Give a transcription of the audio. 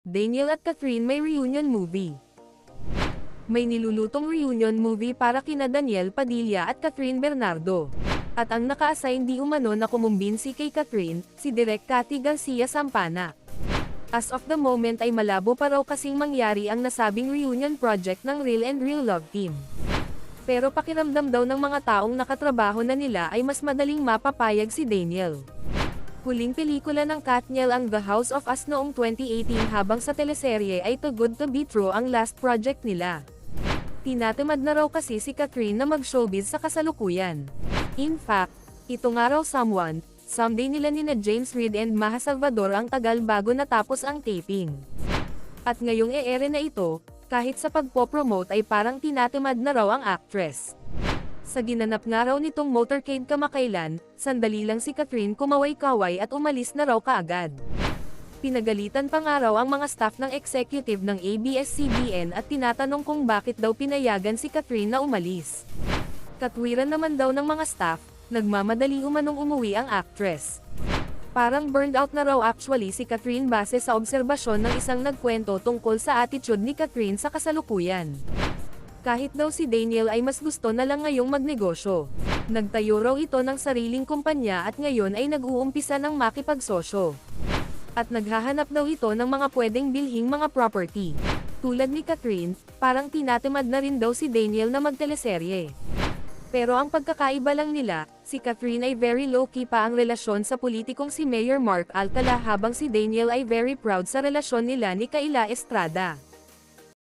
Daniel at Catherine may reunion movie. May nilulutong reunion movie para kina Daniel Padilla at Catherine Bernardo. At ang naka-assign di umano na kumumbinsi kay Catherine, si Direk Cathy Garcia Sampana. As of the moment ay malabo pa raw kasing mangyari ang nasabing reunion project ng Real and Real Love Team. Pero pakiramdam daw ng mga taong nakatrabaho na nila ay mas madaling mapapayag si Daniel. Huling pelikula ng Katniel ang The House of Us noong 2018 habang sa teleserye ay Too Good to Be True ang last project nila. Tinatamad na raw kasi si Catherine na mag-showbiz sa kasalukuyan. In fact, ito nga raw someday nila nina James Reid and Maha Salvador ang tagal bago natapos ang taping. At ngayong e-ere na ito, kahit sa pagpopromote ay parang tinatamad na raw ang actress. Sa ginanap nga raw nitong motorcade kamakailan, sandali lang si Catherine kumaway-kaway at umalis na raw kaagad. Pinagalitan pa nga raw ang mga staff ng executive ng ABS-CBN at tinatanong kung bakit daw pinayagan si Catherine na umalis. Katwiran naman daw ng mga staff, nagmamadali umanong umuwi ang actress. Parang burned out na raw actually si Catherine base sa obserbasyon ng isang nagkwento tungkol sa attitude ni Catherine sa kasalukuyan. Kahit daw si Daniel ay mas gusto na lang ngayong magnegosyo. Nagtayo raw ito ng sariling kumpanya at ngayon ay nag-uumpisa ng makipagsosyo. At naghahanap daw ito ng mga pwedeng bilhing mga property. Tulad ni Catherine, parang tinatamad na rin daw si Daniel na magteleserye. Pero ang pagkakaiba lang nila, si Catherine ay very low-key pa ang relasyon sa politikong si Mayor Mark Alcala habang si Daniel ay very proud sa relasyon nila ni Kayla Estrada.